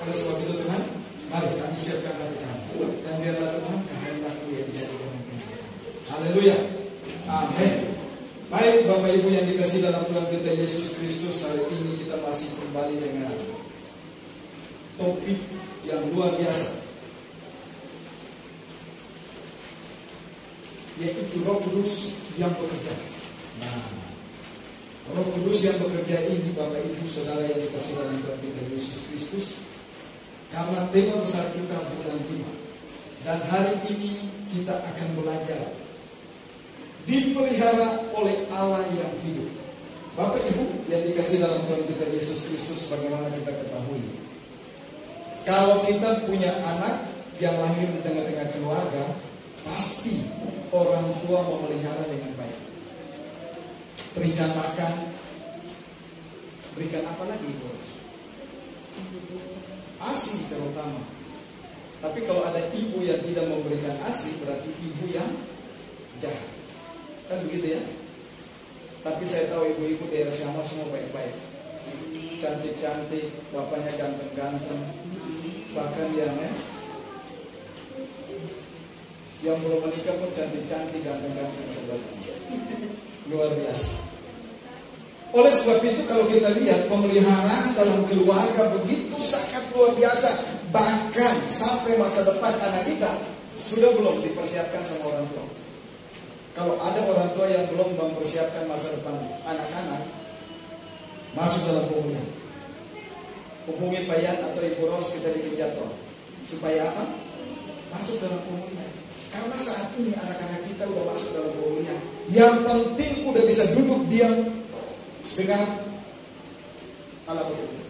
Oleh sebab itu Tuhan, mari kami siapkan hati kami, dan biarlah Tuhan kehendak-Mu yang jadi pemimpin. Haleluya. Amin. Baik Bapak Ibu yang dikasihi dalam Tuhan kita Yesus Kristus, hari ini kita masih kembali dengan topik yang luar biasa, yaitu Roh Kudus yang bekerja. Nah, Roh Kudus yang bekerja ini Bapak Ibu Saudara yang dikasihi dalam Tuhan kita Yesus Kristus, karena tema besar kita bulan 5, dan hari ini kita akan belajar dipelihara oleh Allah yang hidup. Bapak Ibu yang dikasihi dalam Tuhan kita Yesus Kristus, bagaimana kita ketahui, kalau kita punya anak yang lahir di tengah-tengah keluarga, pasti orang tua memelihara dengan baik. Berikan makan, berikan apa lagi, Bos? ASI terutama. Tapi kalau ada ibu yang tidak memberikan ASI, berarti ibu yang jahat. Kan begitu ya? Tapi saya tahu ibu-ibu daerah Syamar semua baik-baik, cantik-cantik, bapaknya ganteng-ganteng, bahkan yang belum menikah pun cantik-cantik, ganteng-ganteng, luar biasa. Oleh sebab itu kalau kita lihat pemeliharaan dalam keluarga begitu sangat luar biasa, bahkan sampai masa depan anak kita sudah belum dipersiapkan sama orang tua. Kalau ada orang tua yang belum mempersiapkan masa depan anak-anak, masuk dalam pemulihan. Hubungi Pak Yan atau Ibu Ros, kita bikin jadwal. Supaya apa? Masuk dalam pemulihan. Karena saat ini anak-anak kita udah masuk dalam pemulihan. Yang penting udah bisa duduk diam dengan Allah bekerja.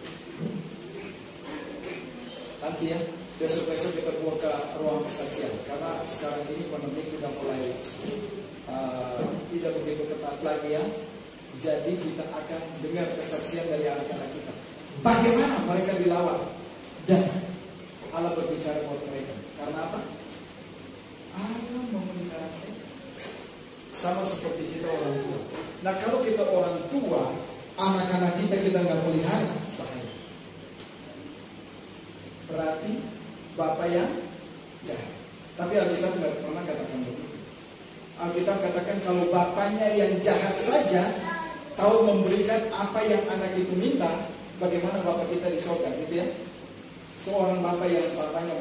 Nanti ya, besok-besok kita keluar ke ruang kesaksian. Karena sekarang ini pandemi sudah mulai tidak begitu ketat lagi ya. Jadi kita akan dengar kesaksian dari anak-anak kita, bagaimana mereka dilawan dan Allah berbicara buat mereka. Karena apa? Allah memelihara mereka. Sama seperti kita orang tua. Nah kalau kita orang tua, anak-anak kita nggak pelihara, bahaya. Berarti bapak yang jahat. Tapi Alkitab nggak pernah katakan begitu. Alkitab katakan kalau bapaknya yang jahat saja tahu memberikan apa yang anak itu minta, bagaimana bapak kita di surga, gitu ya? Seorang bapak yang bapaknya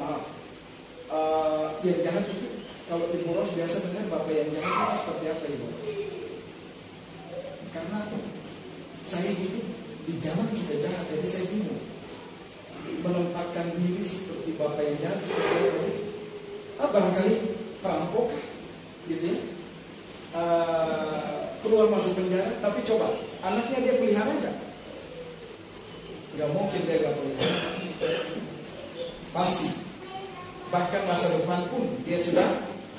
yang jahat itu, kalau Ibu Ros biasa dengar bapak yang jahat itu seperti apa Ibu Ros? Karena saya hidup di zaman sudah jahat, jadi saya bingung menempatkan diri seperti bapak yang jahat seperti apa ya? Barangkali perampok, gitu ya, keluar masuk penjara. Tapi coba anaknya dia pelihara nggak? Nggak mungkin dia nggak pelihara, pasti. Bahkan masa depan pun dia sudah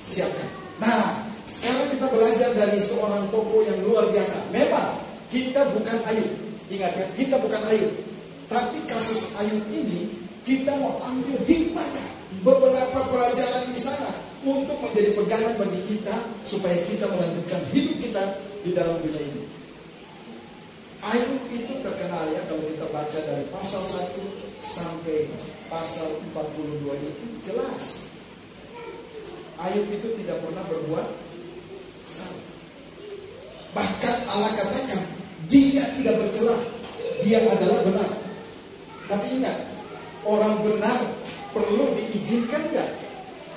siapkan. Nah sekarang kita belajar dari seorang tokoh yang luar biasa. Memang kita bukan Ayub, ingat ya, kita bukan Ayub. Tapi kasus Ayub ini kita mau ambil hikmahnya, beberapa pelajaran di sana untuk menjadi pegangan bagi kita supaya kita melanjutkan hidup kita di dalam dunia ini. Ayub itu terkenal ya, kalau kita baca dari pasal 1 sampai pasal 42 itu jelas Ayub itu tidak pernah berbuat salah. Bahkan Allah katakan dia tidak bercela, dia adalah benar. Tapi ingat, orang benar perlu diizinkan enggak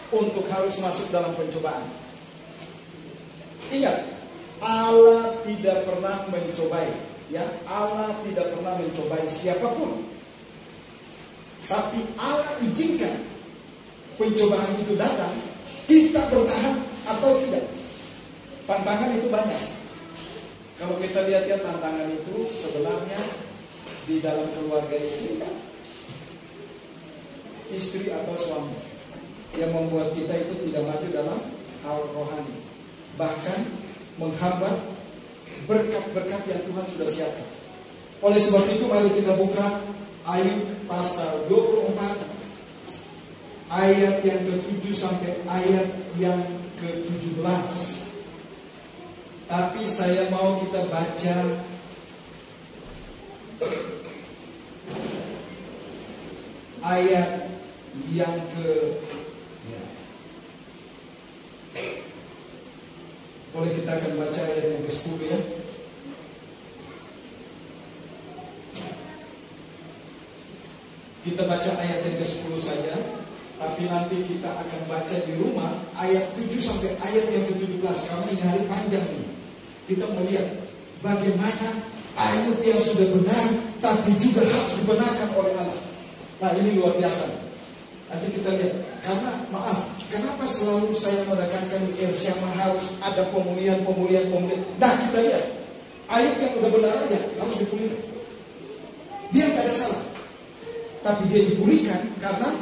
untuk harus masuk dalam pencobaan? Ingat, Allah tidak pernah mencobai, ya, Allah tidak pernah mencobai siapapun. Tapi Allah izinkan pencobaan itu datang, kita bertahan atau tidak. Tantangan itu banyak. Kalau kita lihat tantangan itu sebenarnya di dalam keluarga ini kan istri atau suami yang membuat kita itu tidak maju dalam hal rohani, bahkan menghambat berkat-berkat yang Tuhan sudah siapkan. Oleh sebab itu mari kita buka Ayub pasal 24 ayat yang ke-7 sampai ayat yang ke-17. Tapi saya mau kita baca ayat yang boleh kita akan baca ayat yang ke-10 ya. Kita baca ayat yang ke-10 saja, tapi nanti kita akan baca di rumah ayat 7 sampai ayat yang ke-17 karena ini hari panjang ini. Kita melihat bagaimana Ayub yang sudah benar tapi juga harus dibenarkan oleh Allah. Nah, ini luar biasa. Nanti kita lihat. Karena maaf, kenapa selalu saya menekankan Irsyama harus ada pemulihan. Nah, kita lihat Ayub yang udah benar aja harus dipulihkan. Dia nggak ada salah, tapi dia dipulihkan karena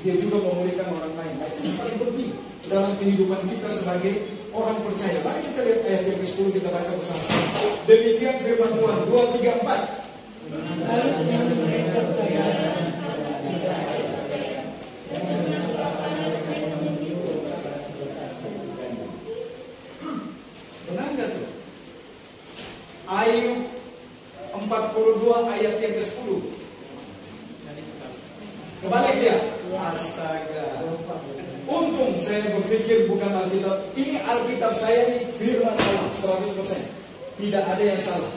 dia juga memulihkan orang lain. Nah, ini paling penting dalam kehidupan kita sebagai orang percaya. Mari kita lihat ayat yang ke-10, kita baca bersama-sama. Demikian firman Tuhan. 2, 3, 4. Benar nggak tuh? Ayub 42 ayat yang ke-10. Kebalik dia. Astaga. Untung saya berpikir bukan Alkitab. Ini Alkitab saya ini firman Allah 100%. Tidak ada yang salah.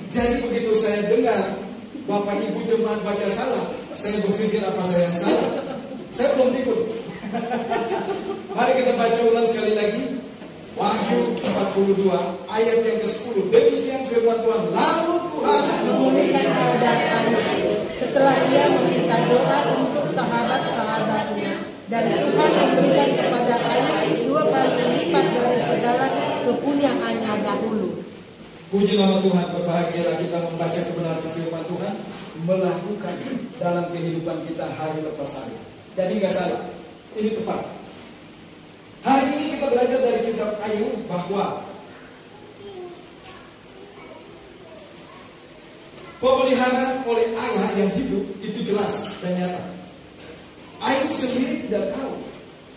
Jadi begitu saya dengar Bapak Ibu jemaat baca salah, saya berpikir apa saya yang salah. Saya belum tidur. Mari kita baca ulang sekali lagi. Wahyu 42 ayat yang ke-10. Demikian firman Tuhan. Lalu Tuhan memulihkan keadaan Ayub setelah dia meminta doa untuk sahabat-sahabatnya, dan Tuhan memberikan kepada Ayub 2 kali lipat dari segala kepunyaannya dahulu. Puji nama Tuhan. Berbahagialah kita membaca kebenaran firman Tuhan, melakukan dalam kehidupan kita hari lepas hari. Jadi nggak salah, ini tepat. Hari ini kita belajar dari kitab Ayub bahwa pemeliharaan oleh Allah yang hidup itu jelas dan nyata. Ayub sendiri tidak tahu.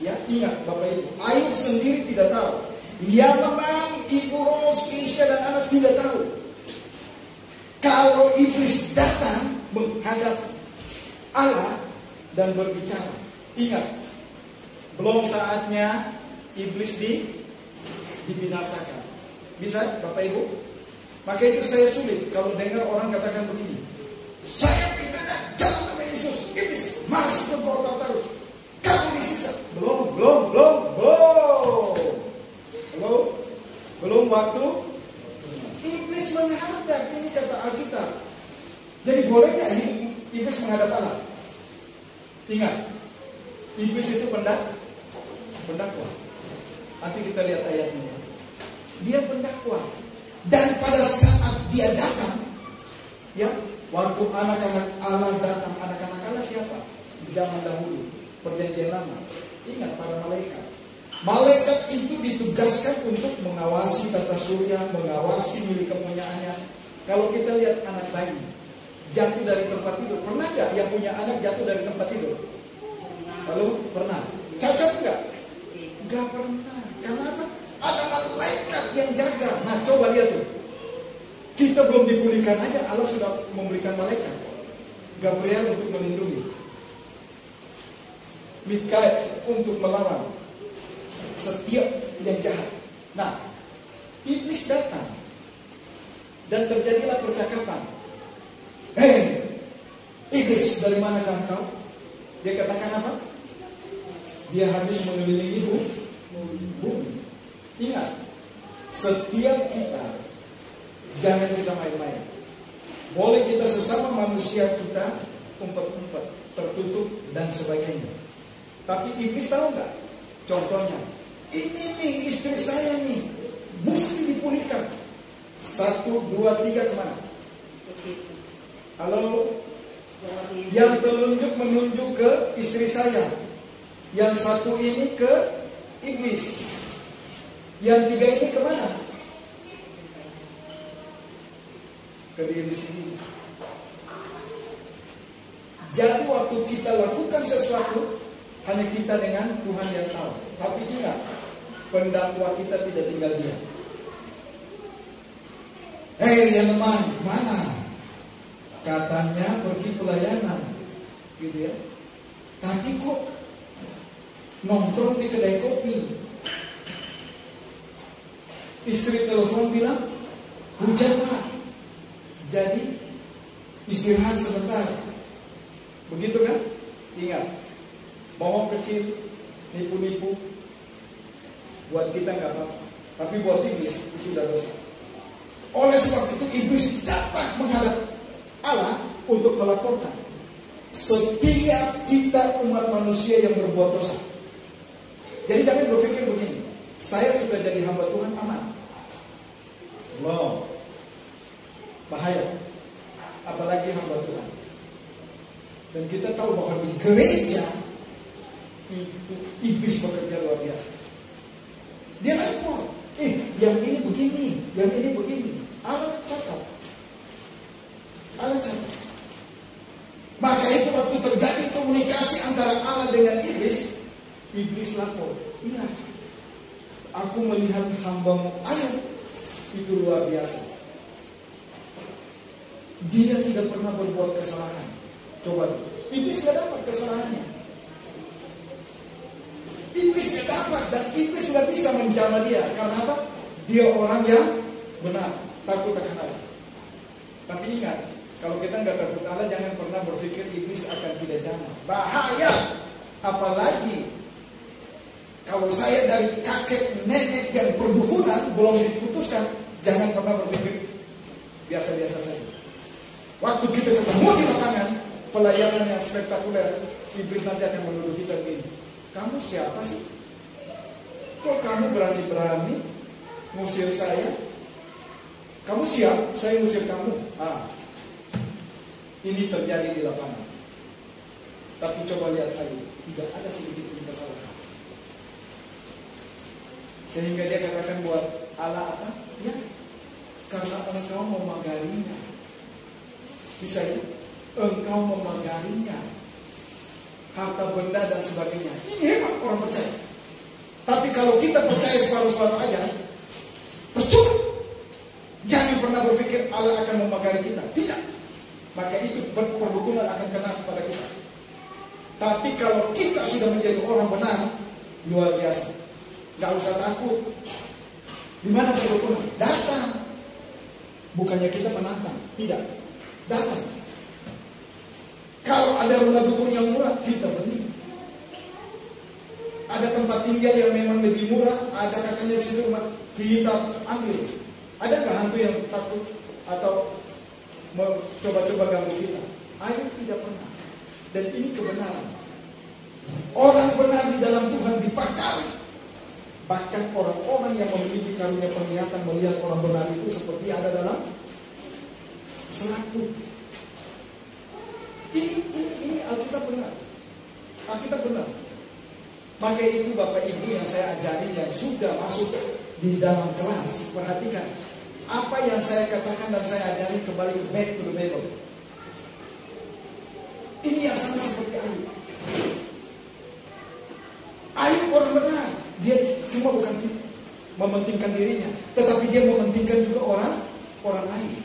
Ya, ingat Bapak Ibu, Ayub sendiri tidak tahu. Ya, memang Ibu Ros, Keisha dan anak tidak tahu. Kalau iblis datang menghadap Allah dan berbicara, ingat, belum saatnya iblis dibinasakan. Bisa Bapak Ibu? Maka itu saya sulit kalau dengar orang katakan begini, saya pidana dalam nama Yesus, iblis masuk ke kota terus, kamu disiksa. Belum waktu iblis menghadap. Ini kata Alkitab. Jadi boleh nggak iblis menghadap Allah? Ingat, iblis itu pendakwa. Nanti kita lihat ayatnya. Dia pendakwa. Dan pada saat dia datang, ya, waktu anak-anak Allah datang, anak-anak Allah siapa? Zaman dahulu, perjanjian lama. Ingat para malaikat. Malaikat itu ditugaskan untuk mengawasi tata surya, mengawasi milik kepunyaannya. Kalau kita lihat anak bayi jatuh dari tempat tidur, pernah nggak yang punya anak jatuh dari tempat tidur? Lalu pernah? Cacat nggak? Nggak pernah. Karena apa? Ada malaikat yang jaga. Nah, coba lihat tuh. Kita belum dipulihkan aja, Allah sudah memberikan malaikat Gabriel untuk melindungi, Mikael untuk melawan setiap yang jahat. Nah, iblis datang dan terjadilah percakapan. Hei, iblis, dari mana kau? Dia katakan apa? Dia habis mengelilingi bumi. Ingat, setiap kita, jangan kita main-main. Boleh kita sesama manusia kita umpet-umpet, tertutup dan sebagainya. Tapi iblis tahu nggak? Contohnya, ini nih istri saya nih, mesti dipulihkan. 1, 2, 3 kemana? Halo? Yang telunjuk menunjuk ke istri saya. Yang satu ini ke iblis. Yang 3 ini kemana? Ke diri sendiri. Jadi waktu kita lakukan sesuatu, hanya kita dengan Tuhan yang tahu. Tapi ingat, pendakwa kita tidak tinggal diam. Hei yang teman, mana? Katanya pergi pelayanan, gitu ya. Tapi kok nongkrong di kedai kopi. Istri telepon bilang hujan Pak, jadi istirahat sebentar. Begitu kan? Ingat, bohong kecil, nipu-nipu, buat kita nggak apa-apa, tapi buat iblis itu sudah dosa. Oleh sebab itu iblis datang menghadap Allah untuk melaporkan setiap kita umat manusia yang berbuat dosa. Jadi jangan berpikir begini, saya sudah jadi hamba Tuhan aman. Wow, bahaya. Apalagi hamba Tuhan. Dan kita tahu bahwa di gereja itu iblis bekerja luar biasa. Dia lapor, yang ini begini, yang ini begini. Allah catat. Maka itu waktu terjadi komunikasi antara Allah dengan iblis, iblis lapor, iya, aku melihat hambamu Ayub itu luar biasa. Dia tidak pernah berbuat kesalahan. Coba, iblis gak dapat kesalahannya. Iblis gak dapat, dan iblis sudah bisa menjama dia. Karena apa? Dia orang yang benar, takut akan Allah. Tapi ingat, kalau kita nggak takut Allah, jangan pernah berpikir iblis akan tidak jama. Bahaya. Apalagi kalau saya dari kakek nenek yang perdukunan belum diputuskan, jangan pernah berpikir biasa-biasa saja. Waktu kita ketemu di lapangan pelayanan yang spektakuler, iblis nanti akan menuduh kita begini, kamu siapa sih? Kok kamu berani-berani ngusir saya? Kamu siap, saya ngusir kamu. Ini terjadi di lapangan. Tapi coba lihat Ayub, tidak ada sedikit pun kesalahan. Sehingga dia katakan buat Allah apa? Ya, karena engkau memagarinya. Bisa ya? Engkau memagarinya, harta benda dan sebagainya. Ini hebat orang percaya. Tapi kalau kita percaya separuh-separuh aja, percuma. Jangan pernah berpikir Allah akan memagari kita. Tidak. Maka itu perdukunan akan kena kepada kita. Tapi kalau kita sudah menjadi orang benar, luar biasa. Gak usah takut. Di mana perdukunan? Datang. Bukannya kita menantang. Tidak. Datang. Kalau ada rumah dukun yang murah, kita beli. Ada tempat tinggal yang memang lebih murah, ada katanya di situ rumah, kita ambil. Ada nggak hantu yang takut atau coba-coba ganggu kita? Ayub tidak pernah. Dan ini kebenaran. Orang benar di dalam Tuhan dipakari. Bahkan orang-orang yang memiliki karunia penglihatan melihat orang benar itu seperti ada dalam selaput. Ini Alkitab benar. Alkitab benar. Maka itu Bapak Ibu yang saya ajarin yang sudah masuk di dalam kelas, perhatikan apa yang saya katakan dan saya ajarin kembali back to the Bible. Ini yang sama seperti Ayub. Ayub orang benar. Dia cuma bukan mementingkan dirinya, tetapi dia mementingkan juga orang lain.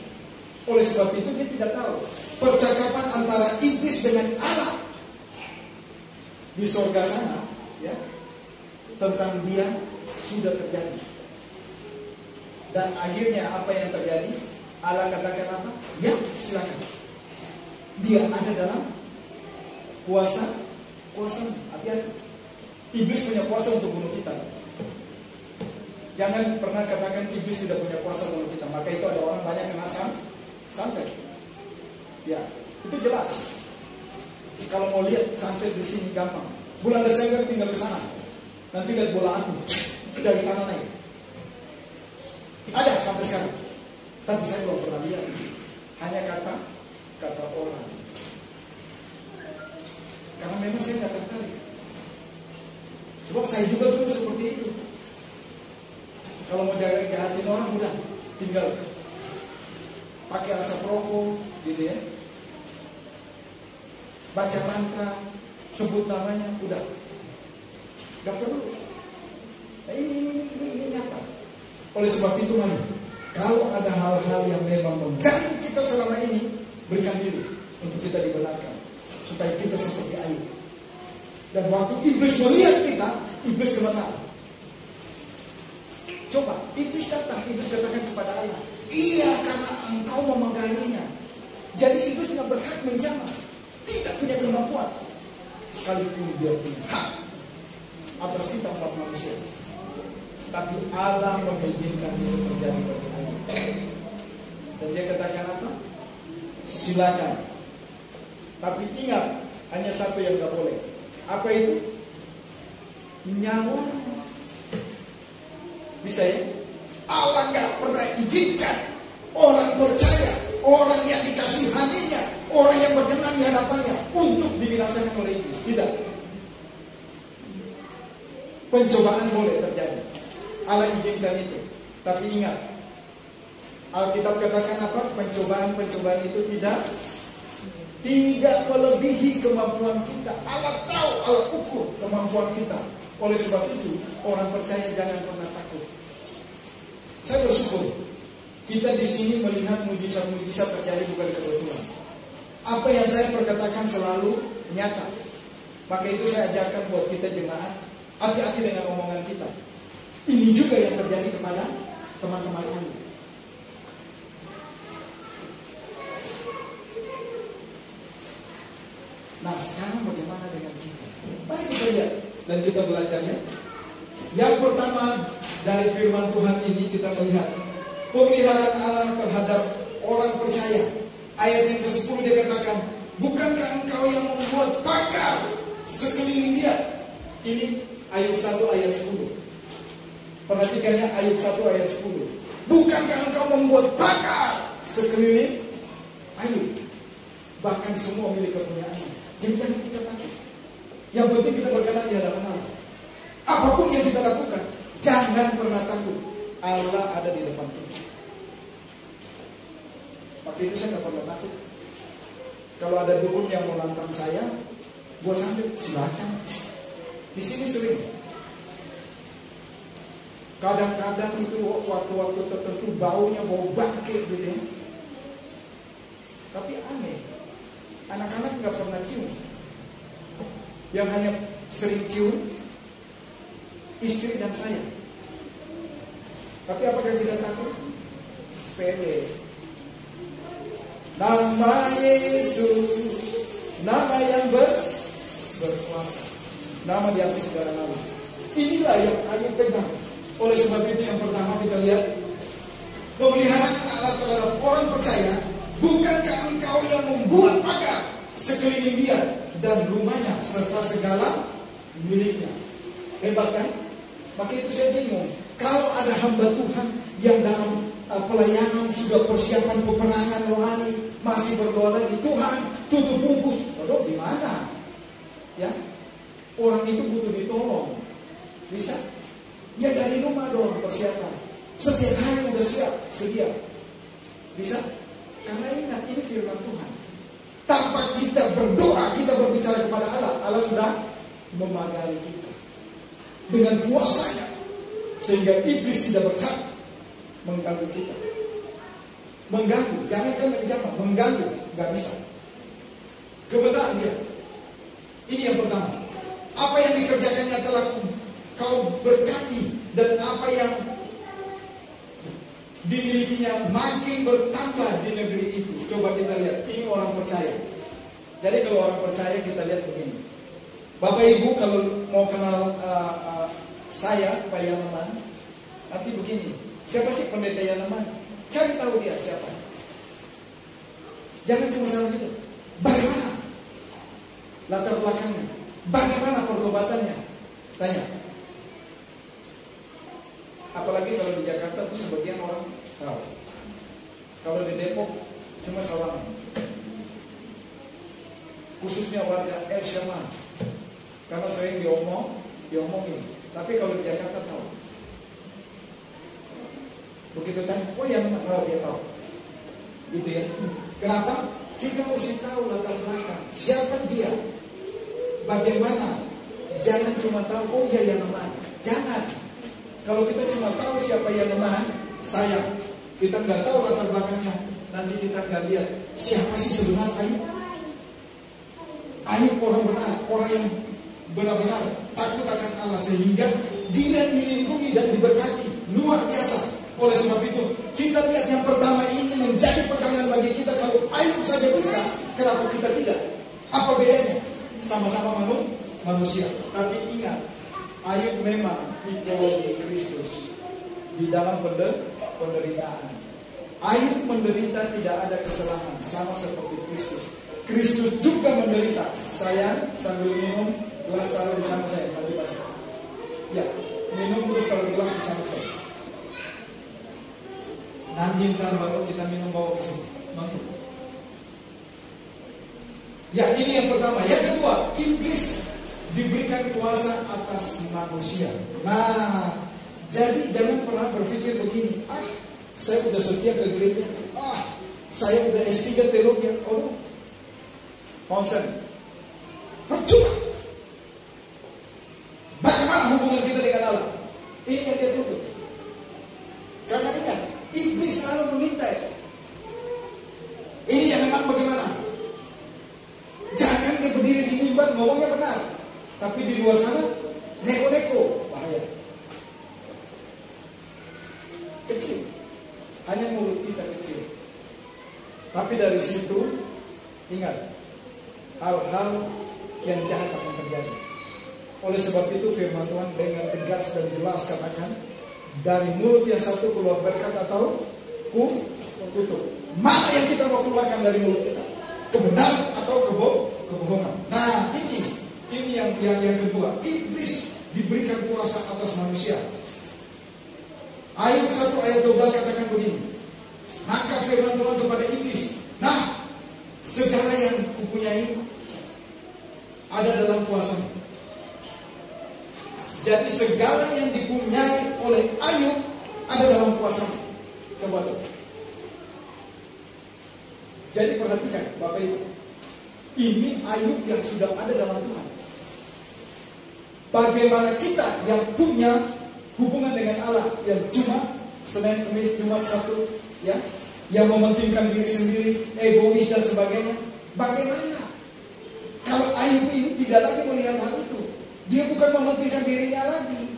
Oleh sebab itu dia tidak tahu percakapan antara iblis dengan Allah di surga sana, ya, tentang dia sudah terjadi. Dan akhirnya apa yang terjadi? Allah katakan apa? Ya, silakan. Dia ada dalam kuasa. Hati-hati. Iblis punya kuasa untuk bunuh kita. Jangan pernah katakan iblis tidak punya kuasa bunuh kita. Maka itu ada orang banyak kena santet. Ya, itu jelas. Kalau mau lihat santet di sini gampang. Bulan Desember tinggal ke sana. Nanti lihat bola api dari tanah naik. Ada sampai sekarang. Tapi saya belum pernah lihat. Hanya kata orang. Karena memang saya nggak tertarik. Sebab saya juga dulu seperti itu. Kalau mau jahatin orang udah tinggal pakai asap rokok, gitu ya. Baca mantra, sebut namanya, udah. Gak perlu. Nah, ini nyata. Oleh sebab itu mari, kalau ada hal-hal yang memang mengganggu kita selama ini, berikan diri untuk kita dibenarkan supaya kita seperti Ayub. Dan waktu iblis melihat kita, iblis gemetar. Coba, iblis datang, iblis katakan kepada Allah, iya karena engkau memeganginya. Jadi iblis tidak berhak menjamah, tidak punya kemampuan. Sekalipun dia punya hak atas kita umat manusia. Tapi Allah mengizinkan itu terjadi bagi Ayub. Dan dia katakan apa? Silakan. Tapi ingat, hanya satu yang gak boleh. Apa itu? Nyawa. Bisa ya? Allah gak pernah izinkan orang percaya, orang yang dikasihaninya, orang yang berkenan di hadapannya untuk dibinasakan oleh iblis. Tidak. Pencobaan boleh terjadi, Allah izinkan itu. Tapi ingat, Alkitab katakan apa? Pencobaan itu tidak melebihi kemampuan kita. Allah tahu, Allah ukur kemampuan kita. Oleh sebab itu, orang percaya jangan pernah takut. Saya bersyukur kita di sini melihat mujizat-mujizat terjadi bukan kebetulan. Apa yang saya perkatakan selalu nyata. Maka itu saya ajarkan buat kita jemaat, hati-hati dengan omongan kita. Ini juga yang terjadi kepada teman-teman kami. Nah, sekarang bagaimana dengan kita? Mari kita lihat dan kita belajarnya. Yang pertama dari firman Tuhan ini kita melihat pemeliharaan Allah terhadap orang percaya. Ayat yang ke-10 dia katakan, bukankah engkau yang membuat pagar sekeliling dia? Ini Ayub 1 ayat 10. Perhatikannya Ayub 1 ayat 10. Bukankah engkau membuat pagar sekeliling Ayub? Bahkan semua milik kepunyaannya. Jadi jangan kita takut. Yang penting kita berkenan di hadapan Allah. Apapun yang kita lakukan, jangan pernah takut. Allah ada di depan kita. Waktu itu saya tidak pernah takut. Kalau ada dukun yang mau nantang saya, gua sambil silakan. Di sini sering. Kadang-kadang itu waktu-waktu tertentu baunya bau bangke gitu ya. Tapi aneh, anak-anak nggak pernah cium. Yang hanya sering cium istri dan saya. Tapi apakah kita takut? Sepele. Nama Yesus, nama yang berkuasa, nama di atas segala nama. Inilah yang Ayub pegang. Oleh sebab itu yang pertama kita lihat pemeliharaan Allah terhadap orang percaya. Bukankah engkau yang membuat pagar sekeliling dia dan rumahnya serta segala miliknya? Hebat kan? Maka itu saya bingung. Kalau ada hamba Tuhan yang dalam pelayanan sudah persiapan peperangan rohani, masih berdoa lagi, Tuhan tutup bungkus. Aduh, gimana? Ya, orang itu butuh ditolong. Bisa? Ya dari rumah dong persiapan. Setiap hari udah siap, sedia. Bisa? Karena ingat ini firman Tuhan. Tanpa kita berdoa, kita berbicara kepada Allah, Allah sudah memagari kita dengan kuasanya, sehingga iblis tidak berhak mengganggu kita. Mengganggu, jangankan menjamah, mengganggu, nggak bisa. Kebenaran dia. Ini yang pertama. Apa yang dikerjakannya telah kau berkati, dan apa yang dimilikinya makin bertambah di negeri itu. Coba kita lihat, ini orang percaya. Jadi kalau orang percaya kita lihat begini. Bapak Ibu kalau mau kenal saya, Pak Yaneman, nanti begini. Siapa sih pendeta Yaneman? Cari tahu dia siapa. Jangan cuma salah itu. Bagaimana latar belakangnya? Bagaimana pertobatannya? Tanya. Apalagi kalau di Jakarta tuh sebagian orang tahu. Kalau di Depok cuma Sawangan. Khususnya warga El Syama. Karena sering diomongin. Tapi kalau di Jakarta tahu. Begitu tanya, oh yang mana dia tahu. Gitu ya. Kenapa? Kita mesti tahu latar belakang. Siapa dia? Bagaimana? Jangan cuma tahu, oh iya yang mana. Jangan. Kalau kita cuma tahu siapa yang lemah, sayang. Kita nggak tahu latar belakangnya. Nanti kita nggak lihat siapa sih sebenarnya Ayub. Ayub orang benar, orang yang benar-benar takut akan Allah sehingga dia dilindungi dan diberkati luar biasa. Oleh sebab itu kita lihat yang pertama ini menjadi pegangan bagi kita. Kalau Ayub saja bisa, kenapa kita tidak? Apa bedanya? Sama-sama manusia. Tapi ingat, Ayub memang tipologi Kristus di dalam penderitaan. Ayub menderita tidak ada kesalahan, sama seperti Kristus. Kristus juga menderita. Sayang, sambil minum, gelas taruh di sana saya, nanti basah. Ya, minum terus taruh gelas di sana saya. Nanti ntar baru kita minum bawa ke sini. Ya, ini yang pertama. Yang kedua, iblis diberikan kuasa atas manusia. Nah, jadi jangan pernah berpikir begini, saya udah setia ke gereja, saya udah S3 teologi, konsen, percuma. Bagaimana hubungan kita dengan Allah? Ini yang dia tutup. Karena ingat, iblis selalu meminta. Ini yang memang bagaimana? Jangan dia berdiri di mimbar ngomongnya benar, tapi di luar sana neko-neko, bahaya. Kecil, hanya mulut kita kecil. Tapi dari situ ingat, hal-hal yang jahat akan terjadi. Oleh sebab itu firman Tuhan dengan tegas dan jelas katakan, dari mulut yang satu keluar berkat atau kutuk. Mana yang kita mau keluarkan dari mulut kita? Kebenaran atau kebohongan? Nah, ini yang kedua. Iblis diberikan kuasa atas manusia. Ayub 1 ayat 12 katakan begini. Maka firman Tuhan kepada iblis, nah, segala yang kupunyai ada dalam kuasamu. Jadi segala yang dipunyai oleh Ayub ada dalam kuasamu. Coba lihat. Jadi perhatikan Bapak Ibu, ini Ayub yang sudah ada dalam Tuhan. Bagaimana kita yang punya hubungan dengan Allah yang cuma Senin, Kamis, Jumat, Sabtu, ya, yang mementingkan diri sendiri, egois dan sebagainya. Bagaimana kalau Ayub ini tidak lagi melihat hal itu? Dia bukan mementingkan dirinya lagi,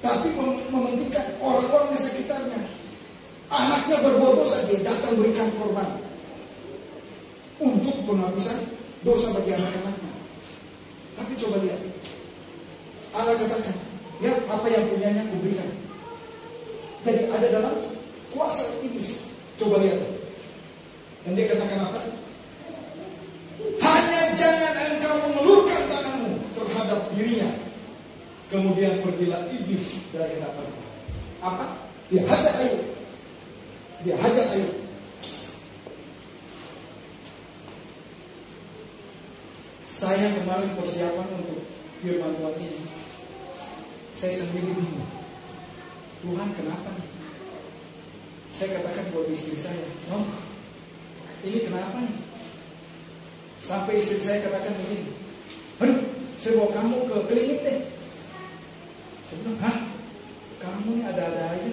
tapi mementingkan orang-orang di sekitarnya. Anaknya berbuat dosa, dia datang berikan korban untuk penghapusan dosa bagi anak-anaknya. Tapi coba lihat, Allah katakan, ya, apa yang punyanya kuberikan. Jadi ada dalam kuasa iblis. Coba lihat. Dan dia katakan apa? Hanya jangan engkau mengulurkan tanganmu terhadap dirinya. Kemudian pergilah iblis dari hadapan Tuhan. Apa? Dia hajar Ayub. Dia hajar Ayub. Saya kemarin persiapan untuk firman Tuhan ini, saya sendiri bingung. Tuhan, kenapa nih? Saya katakan buat istri saya, "No, ini kenapa nih?" Sampai istri saya katakan begini, "Aduh, saya bawa kamu ke klinik deh." Saya bilang, "Hah? Kamu nih ada-ada aja.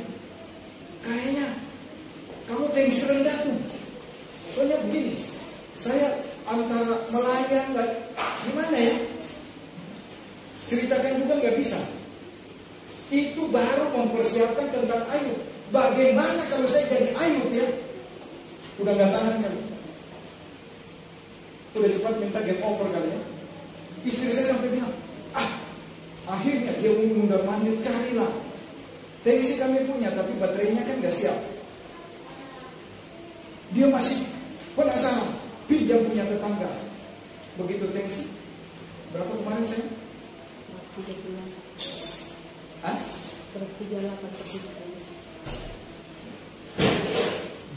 Kayaknya kamu tensi rendah tuh." Soalnya begini, saya antara melayang dan gimana ya? Ceritakan juga nggak bisa. Itu baru mempersiapkan tentang Ayub. Bagaimana kalau saya jadi Ayub, ya? Udah nggak tahan kali. Udah cepat minta game over kali, ya. Istri saya sampai bilang, akhirnya dia mundar mandir, carilah. Tensi kami punya, tapi baterainya kan nggak siap. Dia masih penasaran, pinjam punya tetangga. Begitu tensi, berapa kemarin saya? 38.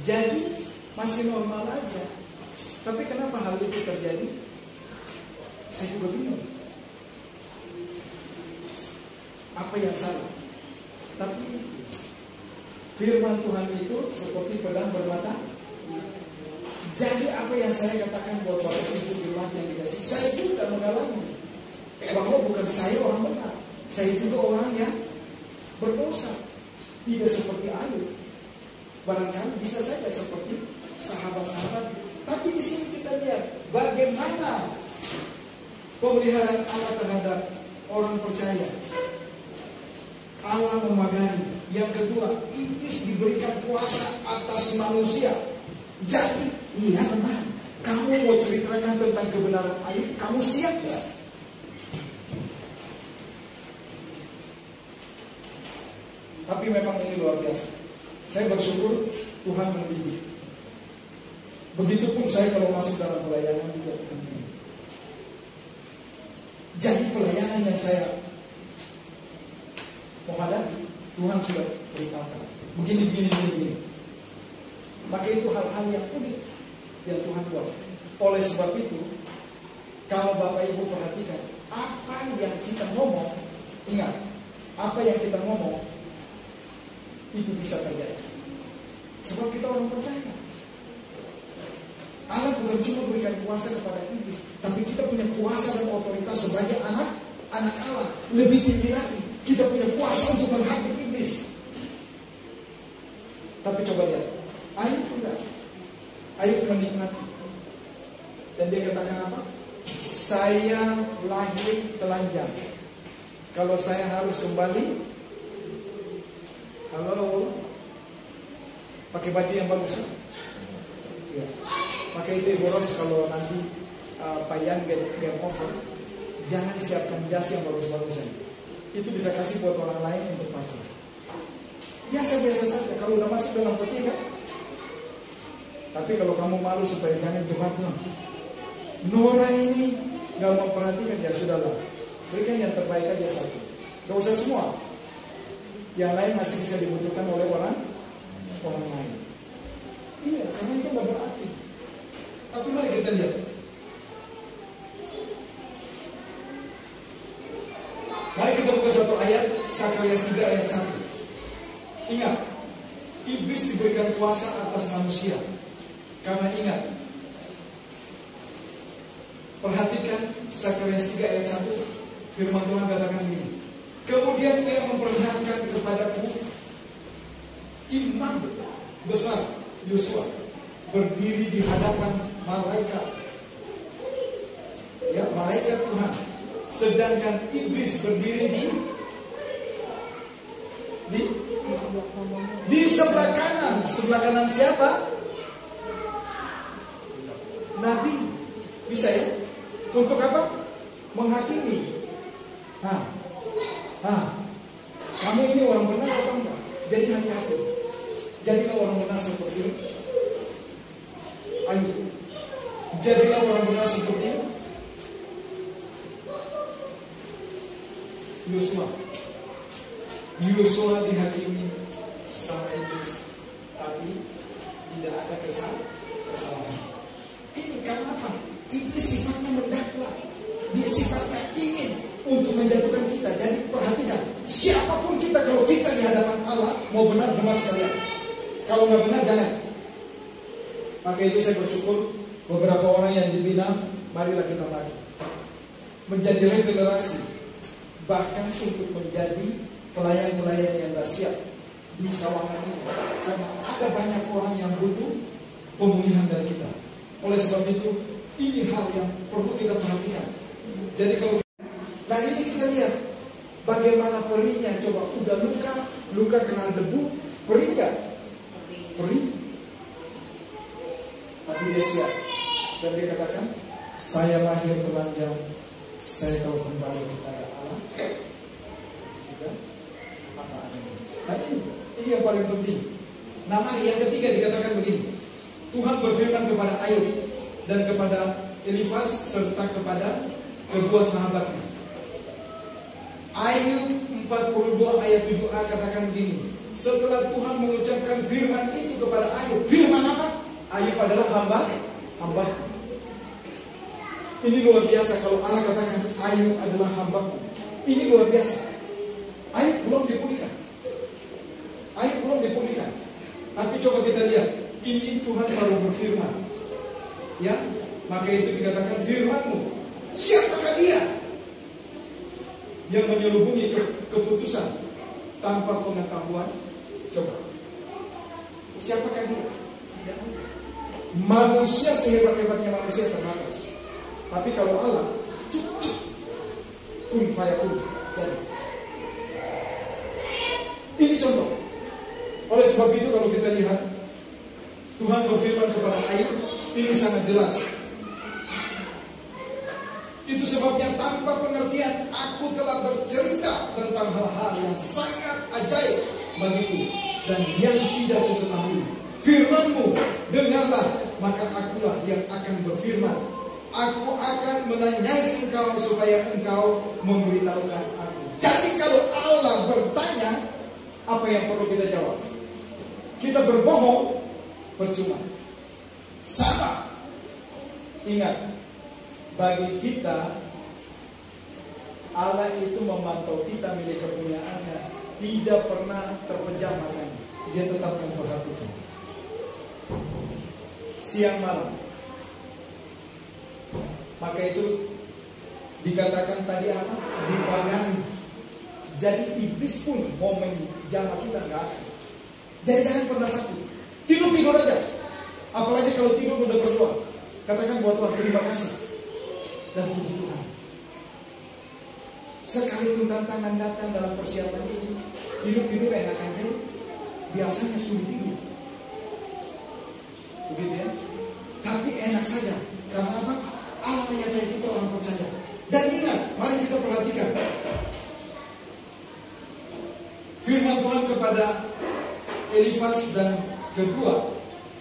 Jadi masih normal aja. Tapi kenapa hal itu terjadi? Saya juga bingung. Apa yang salah? Tapi firman Tuhan itu seperti pedang bermata. Jadi apa yang saya katakan buat Bapak Ibu firman yang dikasih, saya juga mengalami bahwa bukan saya orang benar, saya juga orang yang berdosa. Tidak seperti Ayub. Barangkali bisa saja seperti sahabat-sahabat. Tapi di sini kita lihat bagaimana Pemeliharaan Allah terhadap orang percaya, Allah memagari. Yang kedua, iblis diberikan kuasa atas manusia. Jadi, iya teman, kamu mau ceritakan tentang kebenaran Ayub, kamu siap nggak? Tapi memang ini luar biasa. Saya bersyukur Tuhan membimbing. Begitupun saya kalau masuk dalam pelayanan juga begini. Jadi pelayanan yang saya menghadapi, Tuhan sudah beritahukan begini. Maka itu hal-hal yang unik yang Tuhan buat. Oleh sebab itu, kalau Bapak Ibu perhatikan apa yang kita ngomong, ingat, apa yang kita ngomong itu bisa terjadi. Sebab kita orang percaya. Allah bukan cuma berikan kuasa kepada iblis, tapi kita punya kuasa dan otoritas sebagai anak Allah. Lebih tinggi lagi, kita punya kuasa untuk menghadapi iblis. Tapi coba lihat, Ayub enggak. Ayub menikmati. Dan dia katakan apa? Saya lahir telanjang. Kalau saya harus kembali, halo, pakai baju yang bagus. Ya. Pakai itu boros kalau nanti payang game over. Jangan siapkan jas yang bagus-bagusan. Itu bisa kasih buat orang lain untuk pakai. Biasa-biasa saja. Kalau udah masuk dalam peti kan. Tapi kalau kamu malu supaya jangan jemaat Nora ini gak mau perhatikan, ya sudahlah. Berikan yang terbaik aja satu. Gak usah semua. Yang lain masih bisa dibutuhkan oleh orang lain. Iya, karena itu gak berarti. Tapi mari kita lihat. Mari kita buka satu ayat, Zakarias 3 ayat 1. Ingat, iblis diberikan kuasa atas manusia. Karena ingat, perhatikan Zakarias 3 ayat 1. Firman Tuhan katakan begini. Kemudian ia memperlihatkan kepadaku imam besar Yosua berdiri di hadapan malaikat. Ya, malaikat Tuhan. Sedangkan iblis berdiri di sebelah kanan. Sebelah kanan siapa? Nabi. Bisa ya? Untuk apa? Menghakimi. Kamu ini orang benar atau enggak? Jadi hati-hati. Jadilah orang benar seperti Ayub. Jadilah orang benar seperti Yosua dihakimi sama iblis, tapi tidak ada kesalahan. Ini karena apa? Iblis sifatnya mendakwa. Dia sifatnya ingin untuk menjatuhkan kita. Jadi perhatikan, siapapun kita, kalau kita di hadapan Allah, mau benar-benar sekalian. Kalau nggak benar, jangan. Maka itu saya bersyukur beberapa orang yang dibina, marilah kita mari menjadi regenerasi, bahkan untuk menjadi pelayan-pelayan yang dahsyat di Sawangan ini. Karena ada banyak orang yang butuh pemulihan dari kita. Oleh sebab itu, ini hal yang perlu kita perhatikan. Jadi kalau ini kita lihat bagaimana perihnya. Coba udah luka kena debu, perih nggak? Perih. Tapi dia siap. Dan dia katakan, saya lahir telanjang, saya tahu kembali kepada Allah. Juga apa adanya. Nah ini yang paling penting. Nama yang ketiga dikatakan begini. Tuhan berfirman kepada Ayub dan kepada Elifaz serta kepada kedua sahabatnya. Ayub 42 ayat 7a katakan begini. Setelah Tuhan mengucapkan firman itu kepada Ayub. Firman apa? Ayub adalah hamba. Ini luar biasa kalau Allah katakan Ayub adalah hambaku. Ini luar biasa. Ayub belum dipulihkan. Tapi coba kita lihat. Ini Tuhan baru berfirman. Ya, maka itu dikatakan firman-Mu. Siapakah dia yang menyelubungi keputusan tanpa pengetahuan? Coba. Siapakah dia? Manusia sehebat-hebatnya manusia terbatas. Tapi kalau Allah, kun fayakun. Jadi ini contoh. Oleh sebab itu kalau kita lihat Tuhan berfirman kepada Ayub, ini sangat jelas. Itu sebabnya tanpa pengertian aku telah bercerita tentang hal-hal yang sangat ajaib bagiku dan yang tidak ku ketahui. Firman-Mu dengarlah, maka akulah yang akan berfirman. Aku akan menanyai engkau supaya engkau memberitahukan aku. Jadi kalau Allah bertanya, apa yang perlu kita jawab? Kita berbohong percuma. Sama. Ingat, bagi kita Allah itu memantau kita milik kepunyaannya, tidak pernah terpejam matanya. Dia tetap memperhatikan siang malam. Maka itu dikatakan tadi apa? Dipagari. Jadi iblis pun mau menjamah kita nggak akan. Jadi jangan pernah takut. Tidur aja. Apalagi kalau tidur udah berdoa. Katakan buat Tuhan terima kasih dan puji Tuhan. Sekalipun tantangan datang dalam persiapan ini, tidur enak aja. Biasanya sulit tidur. Begitu ya. Tapi enak saja. Karena apa? Allah menyertai kita orang percaya. Dan ingat, mari kita perhatikan firman Tuhan kepada Elifas dan kedua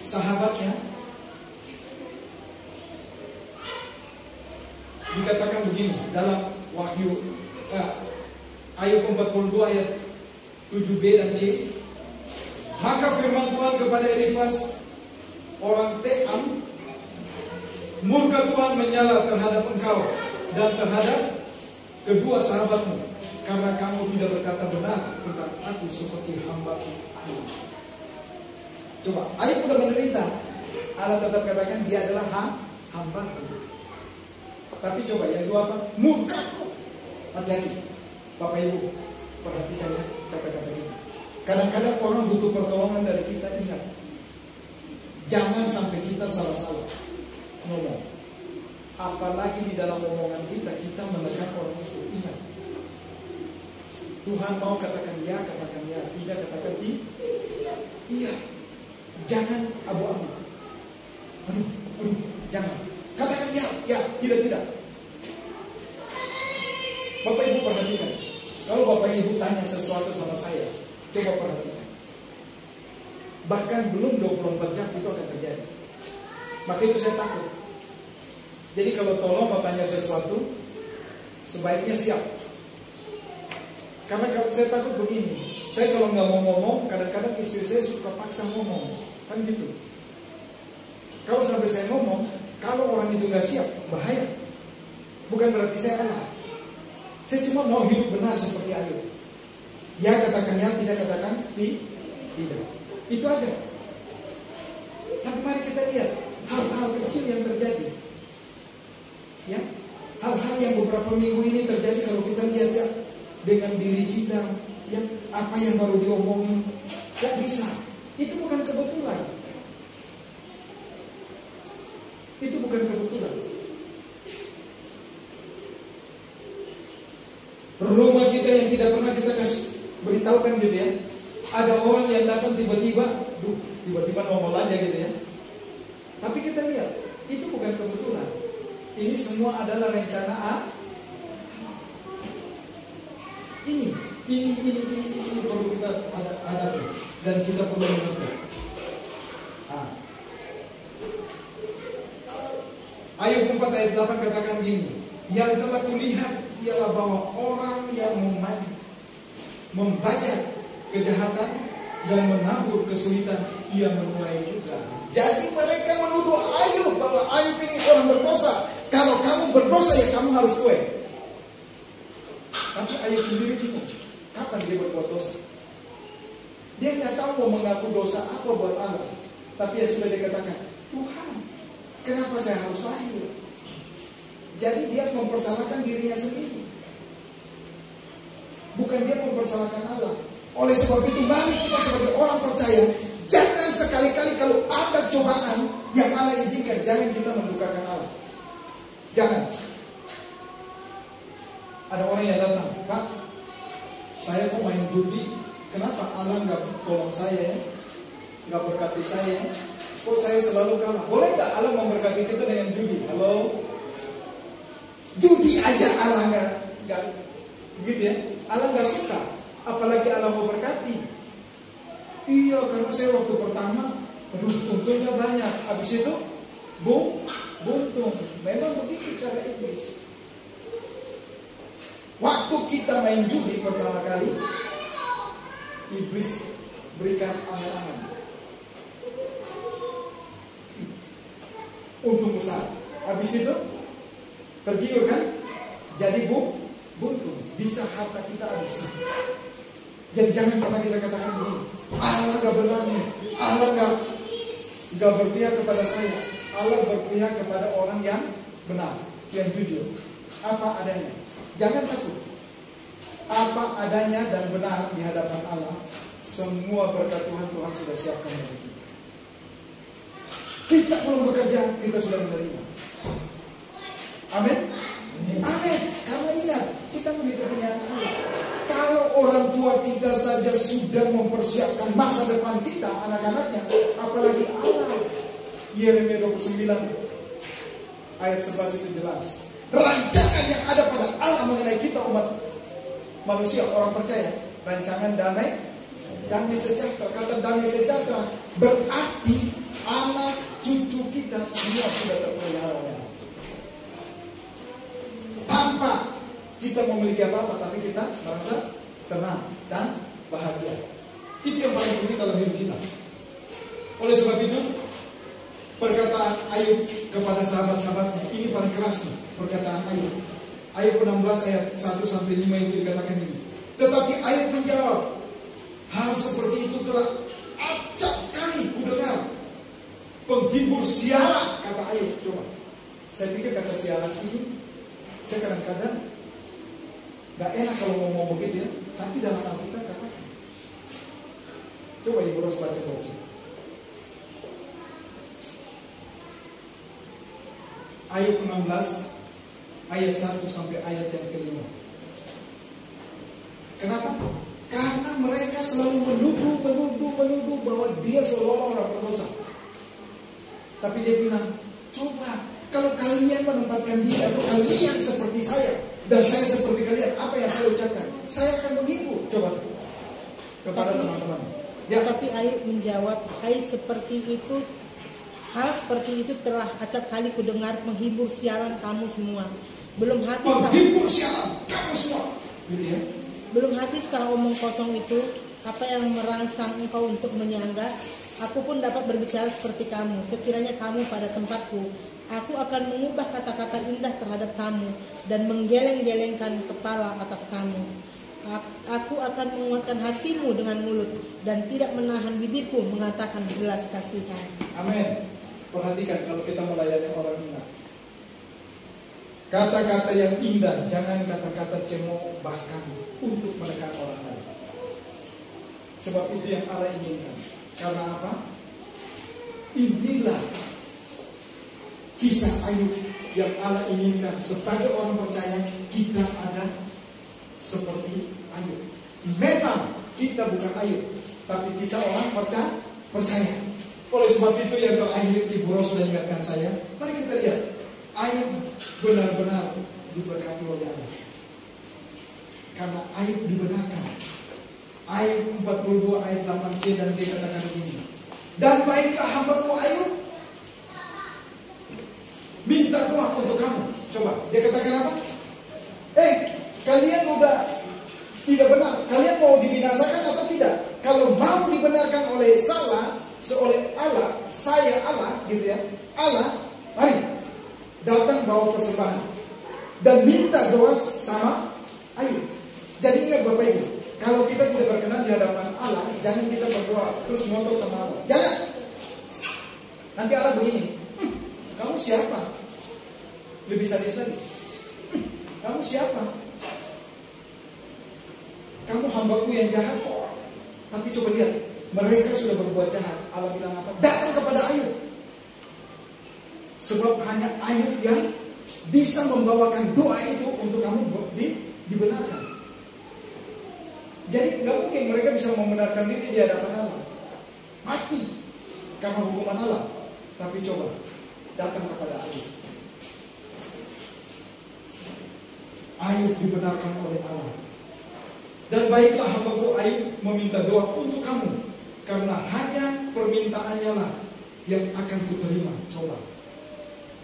sahabatnya. Dikatakan begini dalam Wahyu Ayub 42 ayat 7b dan c. Maka firman Tuhan kepada Elifas orang Team, murka Tuhan menyala terhadap engkau dan terhadap kedua sahabatmu, karena kamu tidak berkata benar tentang aku seperti hamba-Ku Ayub. Coba, Ayub sudah menderita, Allah tetap katakan dia adalah hamba-Ku. Tapi coba yang kedua apa? Murka-Ku. Hati-hati, Bapak Ibu, perhatikan ya kata-kata kita. Kadang-kadang orang butuh pertolongan dari kita. Ingat, jangan sampai kita salah-salah ngomong. Apalagi di dalam omongan kita menekan orang itu. Ingat, Tuhan mau katakan ya, katakan ya. Tidak, katakan iya. Jangan abu-abu. Aduh, jangan. Katakan ya, tidak. Bapak Ibu perhatikan. Kalau Bapak Ibu tanya sesuatu sama saya, coba perhatikan. Bahkan belum 24 jam itu akan terjadi. Maka itu saya takut. Jadi kalau tolong mau tanya sesuatu, sebaiknya siap. Karena saya takut begini. Saya kalau nggak mau ngomong, kadang-kadang istri saya suka paksa ngomong. Kan gitu. Kalau sampai saya ngomong, kalau orang itu nggak siap, bahaya. Bukan berarti saya kalah. Saya cuma mau hidup benar seperti Ayub. Ya katakan ya, tidak katakan tidak. Itu aja. Tapi mari kita lihat hal-hal kecil yang terjadi. Ya, hal-hal yang beberapa minggu ini terjadi kalau kita lihat ya dengan diri kita, ya apa yang baru diomongin, kok bisa? Itu bukan kebetulan. Itu bukan kebetulan. Rumah kita yang tidak pernah kita beritahukan gitu ya. Ada orang yang datang tiba-tiba nongol aja gitu ya. Tapi kita lihat, itu bukan kebetulan. Ini semua adalah rencana A. Ini perlu kita hadapi dan kita perlu mengerti. Ayub 4 ayat 8 katakan begini, yang telah kulihat ialah bahwa orang yang membajak kejahatan dan menabur kesulitan, ia menuai juga. Jadi mereka menuduh Ayub bahwa Ayub ini orang berdosa. Kalau kamu berdosa ya kamu harus tuai. Tapi Ayub sendiri bingung, kapan dia berbuat dosa? Dia nggak tahu mau mengaku dosa apa buat Allah. Tapi ya sudah dikatakan, Tuhan, kenapa saya harus lahir? Jadi dia mempersalahkan dirinya sendiri. Bukan dia mempersalahkan Allah. Oleh sebab itu mari kita sebagai orang percaya, jangan sekali-kali kalau ada cobaan yang Allah izinkan, jangan kita mendukakan Allah. Jangan. Ada orang yang datang, Pak, saya kok main judi, kenapa Allah nggak tolong saya ya? Nggak berkati saya ya? Kok saya selalu kalah? Boleh nggak Allah memberkati kita dengan judi? Halo? Judi aja Allah nggak gitu ya? Allah nggak suka, apalagi Allah mau berkati. Iya, karena saya waktu pertama, untungnya banyak. Habis itu, buntung. Memang begitu cara iblis. Waktu kita main judi pertama kali, iblis berikan angan-angan. Untung besar. Habis itu tergiur kan? Jadi buntung. Bisa harta kita habis. Jadi jangan pernah kita katakan begini, Allah gak benar nih, Allah gak berpihak kepada saya. Allah berpihak kepada orang yang benar, yang jujur, apa adanya. Jangan takut. Apa adanya dan benar di hadapan Allah. Semua berkat Tuhan sudah siapkan bagi kita. Kita belum bekerja, kita sudah menerima. Amin. Amin. Karena ingat, kita memiliki kepunyaan Allah. Kalau orang tua kita saja sudah mempersiapkan masa depan kita, anak-anaknya, apalagi Allah. Yeremia 29 ayat 11 itu jelas. Rancangan yang ada pada Allah mengenai kita umat manusia, orang percaya, rancangan damai sejahtera. Kata damai sejahtera berarti anak cucu kita semua sudah terpelihara oleh Allah. Tanpa kita memiliki apa-apa, tapi kita merasa tenang dan bahagia. Itu yang paling penting dalam hidup kita. Oleh sebab itu, perkataan Ayub kepada sahabat-sahabatnya, ini paling keras nih, perkataan Ayub. Ayub 16 ayat 1-5 itu dikatakan ini. Tetapi Ayub menjawab, hal seperti itu telah acap kali kudengar. Penghibur sialan, kata Ayub. Coba, saya pikir kata sialan ini, saya kadang-kadang gak enak kalau ngomong begitu ya, tapi dalam Alkitab katakan. Coba Ibu Ros baca-baca. Ayub 16 ayat 1 sampai ayat yang kelima. Kenapa? Karena mereka selalu menuduh bahwa dia seolah-olah orang berdosa. Tapi dia bilang, coba kalau kalian menempatkan diri atau kalian seperti saya dan saya seperti kalian, apa yang saya ucapkan? Saya akan menghibur. Coba kepada teman-teman. Ya. Tapi Ayub menjawab, hal seperti itu telah acap kali kudengar, menghibur sialan kamu semua. Belum habiskah menghibur sialan kamu semua. Gitu ya. Belum habiskah omong kosong itu? Apa yang merangsang engkau untuk menyangga? Aku pun dapat berbicara seperti kamu. Sekiranya kamu pada tempatku, aku akan mengubah kata-kata indah terhadap kamu dan menggeleng-gelengkan kepala atas kamu. Aku akan menguatkan hatimu dengan mulut dan tidak menahan bibirku mengatakan belas kasihan. Amin. Perhatikan kalau kita melayani orang ingat. Kata-kata yang indah, jangan kata-kata cemooh bahkan untuk menekan orang lain. Sebab itu yang Allah inginkan. Karena apa? Inilah kisah Ayub yang Allah inginkan. Sebagai orang percaya, kita ada seperti Ayub. Memang kita bukan Ayub, tapi kita orang percaya. Oleh sebab itu yang terakhir Ibu Ros sudah ingatkan saya. Mari kita lihat Ayub benar-benar diberkati oleh Allah. Karena Ayub dibenarkan. Ayub 42 ayat 8c dan D katakan begini. Dan baiklah hambaku Ayub minta doa untuk kamu. Coba dia katakan apa? Kalian udah tidak benar. Kalian mau dibinasakan atau tidak? Kalau mau dibenarkan oleh Allah, saya Allah, gitu ya. Allah, mari datang bawa persembahan dan minta doa sama Ayub. Jadi ingat Bapak Ibu, kalau kita tidak berkenan di hadapan Allah, jangan kita berdoa terus ngotot sama Allah. Jangan. Nanti Allah begini, kamu siapa? Lebih sadis lagi. Kamu siapa? Kamu hambaku yang jahat kok. Tapi coba lihat, mereka sudah berbuat jahat. Allah bilang apa? Datang kepada Ayub. Sebab hanya Ayub yang bisa membawakan doa itu untuk kamu dibenarkan. Jadi nggak mungkin mereka bisa membenarkan diri di hadapan Allah. Mati karena hukuman Allah. Tapi coba datang kepada Ayub. Ayub dibenarkan oleh Allah. Dan baiklah hambaku Ayub meminta doa untuk kamu, karena hanya permintaannya lah yang akan kuterima. Coba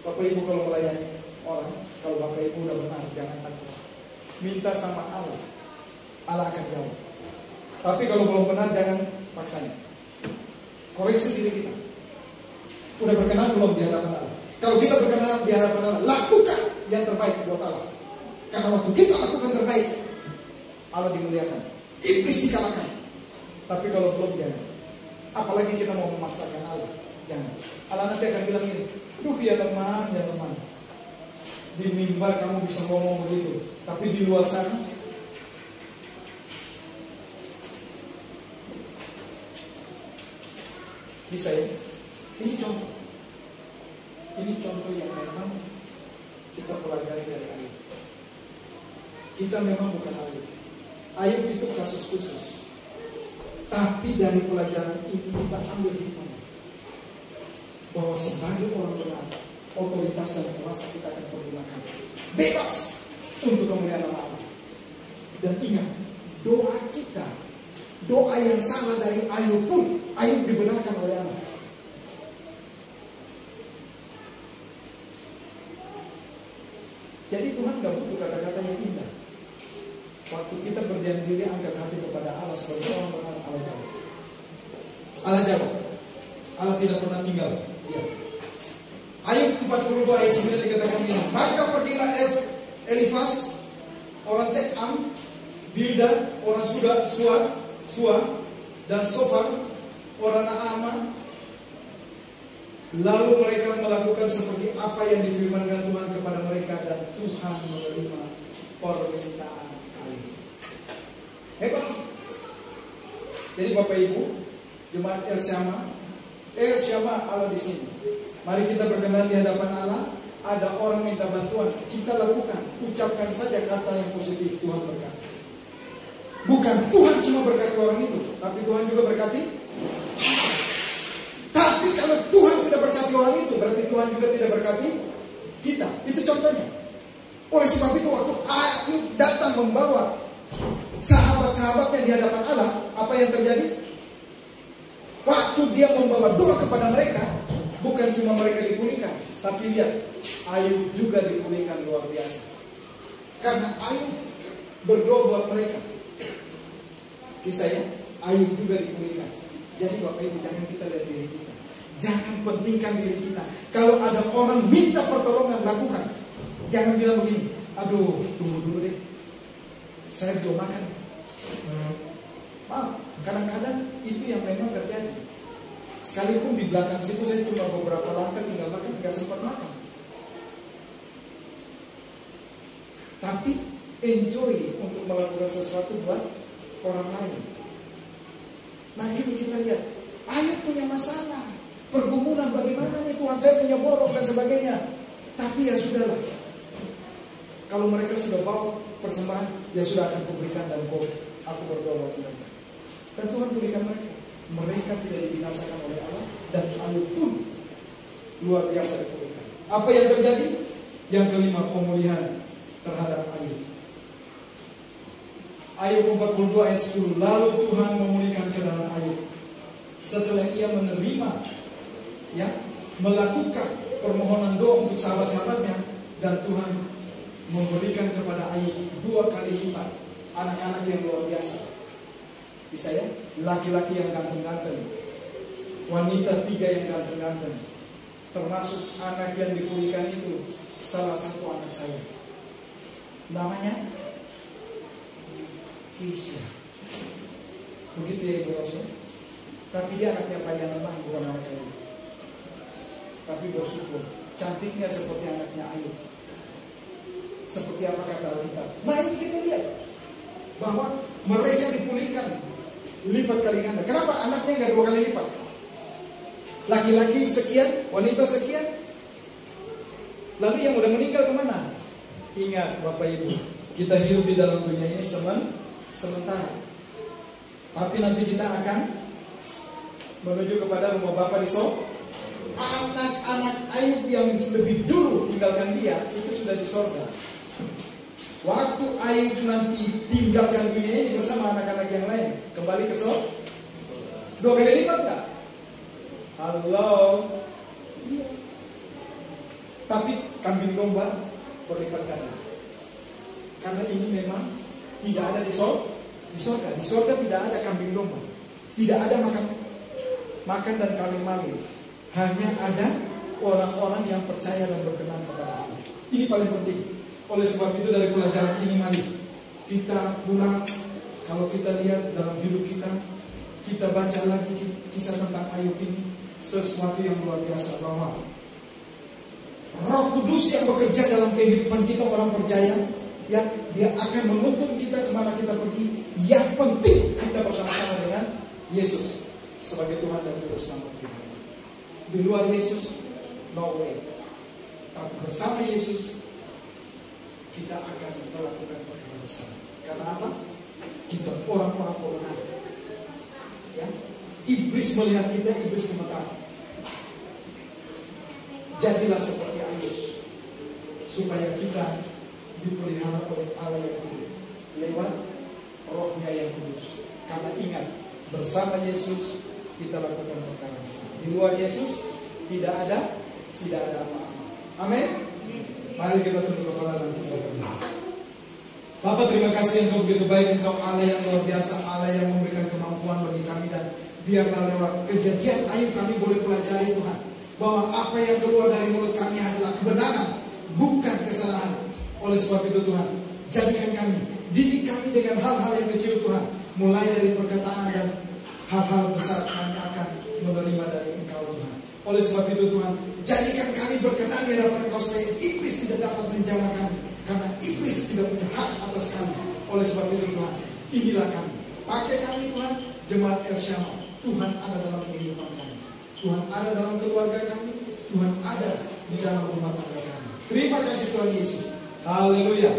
Bapak Ibu kalau melayani orang, kalau Bapak Ibu udah benar, jangan takut. Minta sama Allah, Allah akan jawab. Tapi kalau belum benar, jangan paksanya. Koreksi diri kita. Udah berkenan belum di hadapan Allah? Kalau kita berkenan di hadapan Allah, lakukan yang terbaik buat Allah. Karena waktu kita lakukan terbaik, Allah dimuliakan, iblis dikalahkan. Tapi kalau belum, jangan. Apalagi kita mau memaksakan Allah, jangan. Allah nanti akan bilang ini, duh ya teman, ya teman. Di mimbar kamu bisa ngomong begitu, tapi di luar sana bisa ya. Ini contoh. Ini contoh yang memang kita pelajari dari Ayub. Kita memang bukan Ayub. Ayub itu kasus khusus. Tapi dari pelajaran ini kita ambil hikmah bahwa sebagai orang benar, otoritas dan kuasa kita akan pergunakan bebas untuk kemuliaan nama Allah. Dan ingat, doa kita, doa yang salah dari Ayub pun, Ayub dibenarkan oleh Allah. Jadi Tuhan gak butuh kata-kata yang indah. Waktu kita berdiam diri, angkat hati kepada Allah sebagai orang benar, Allah jawab. Allah jawab. Allah tidak pernah tinggal. Ya. Ayub 42 ayat 9 dikatakan ini. Maka pergilah Elifas, orang Te'am, Bildad, orang Sua, dan Sofar, orang Naamah. Lalu mereka melakukan seperti apa yang difirmankan Tuhan kepada mereka, dan Tuhan menerima permintaan Ayub. Hebat. Jadi Bapak Ibu, jemaat El Syama Allah di sini. Mari kita berkenan di hadapan Allah. Ada orang minta bantuan, kita lakukan. Ucapkan saja kata yang positif, Tuhan berkati. Bukan Tuhan cuma berkati orang itu, tapi Tuhan juga berkati. Tapi kalau Tuhan tidak berkati orang itu, berarti Tuhan juga tidak berkati kita. Itu contohnya. Oleh sebab itu waktu Ayub datang membawa sahabat-sahabatnya di hadapan Allah, apa yang terjadi? Waktu dia membawa doa kepada mereka, bukan cuma mereka dipulihkan, tapi lihat, Ayub juga dipulihkan luar biasa. Karena Ayub berdoa buat mereka. Bisa ya? Ayub juga dipulihkan. Jadi Bapak Ibu, jangan kita lihat diri kita. Jangan pentingkan diri kita. Kalau ada orang minta pertolongan, lakukan. Jangan bilang begini, aduh, tunggu dulu deh, saya belum makan. Maaf, kadang-kadang itu yang memang terjadi. Sekalipun di belakang situ saya cuma beberapa langkah tinggal makan, nggak sempat makan. Tapi enjoy untuk melakukan sesuatu buat orang lain. Nah ini kita lihat, Ayub punya masalah, pergumulan bagaimana nih Tuhan, saya punya borong dan sebagainya. Tapi ya sudahlah, kalau mereka sudah bawa persembahan, ya sudah akan kuberikan dan aku berdoa buat mereka. Dan Tuhan berikan mereka. Mereka tidak dibinasakan oleh Allah, dan Ayub pun luar biasa dipulihkan. Apa yang terjadi? Yang kelima, pemulihan terhadap Ayub. Ayub 42 ayat 10. Lalu Tuhan memulihkan keadaan Ayub setelah ia menerima, ya, melakukan permohonan doa untuk sahabat-sahabatnya, dan Tuhan memberikan kepada Ayub 2 kali lipat anak-anak yang luar biasa. Bisa ya? Laki-laki yang ganteng-ganteng, wanita 3 yang ganteng-ganteng, termasuk anak yang dipulihkan itu salah satu anak saya. Namanya Kisha. Begitu ya Ibu Rosa. Tapi dia anaknya Pak Yanemah, bukan anak Ayub. Tapi bersyukur, cantiknya seperti anaknya Ayub. Seperti apa kata Alkitab. Nah ini kita lihat bahwa mereka dipulihkan lipat kali ganda. Kenapa anaknya nggak 2 kali lipat? Laki-laki sekian, wanita sekian. Lalu yang udah meninggal kemana? Ingat Bapak Ibu, Kita hidup di dalam dunia ini sementara. Tapi nanti kita akan menuju kepada rumah Bapa di sorga. Anak-anak Ayub yang lebih dulu tinggalkan dia itu sudah di sorga. Waktu Ayub nanti tinggalkan dunia ini bersama anak-anak yang lain, kembali ke sorga. 2 kali lipat enggak? Halo. Iya. Tapi kambing domba berlipat ganda. Karena ini memang tidak ada di sorga. Di sorga tidak ada kambing domba. Tidak ada makan dan kawin malu. Hanya ada orang-orang yang percaya dan berkenan kepada Allah. Ini paling penting. Oleh sebab itu dari pelajaran ini mari kita pulang. Kalau kita lihat dalam hidup kita, kita baca lagi kisah tentang Ayub ini, sesuatu yang luar biasa, bahwa Roh Kudus yang bekerja dalam kehidupan kita orang percaya, ya, dia akan menuntun kita kemana kita pergi. Yang penting kita bersama-sama dengan Yesus sebagai Tuhan dan Juru Selamat kita. Di luar Yesus, no way. Tapi bersama Yesus, kita akan melakukan perkara besar. Karena apa? Kita orang-orang kebenaran. Ya, iblis melihat kita, iblis gemetar. Jadilah seperti Ayub, supaya kita dipelihara oleh Allah yang kudus lewat Rohnya yang kudus. Karena ingat, bersama Yesus kita lakukan perkara besar. Di luar Yesus tidak ada apa-apa. Amin. Mari kita tunduk kepala dan kita berdoa. Bapa, terima kasih Engkau begitu baik. Engkau Allah yang luar biasa, Allah yang memberikan kemampuan bagi kami, dan biarlah lewat kejadian Ayub kami boleh pelajari Tuhan, bahwa apa yang keluar dari mulut kami adalah kebenaran, bukan kesalahan. Oleh sebab itu Tuhan, jadikan kami, didik kami dengan hal-hal yang kecil Tuhan, mulai dari perkataan dan hal-hal besar kami akan menerima dari Engkau Tuhan. Oleh sebab itu Tuhan, jadikan kami berkenan di hadapan Engkau, supaya iblis tidak dapat menjamah kami, karena iblis tidak punya hak atas kami. Oleh sebab itu Tuhan, inilah kami, pakai kami Tuhan, jemaat Ersyama. Tuhan ada dalam kehidupan kami, Tuhan ada dalam keluarga kami, Tuhan ada di dalam rumah tangga kami. Terima kasih Tuhan Yesus. Haleluya.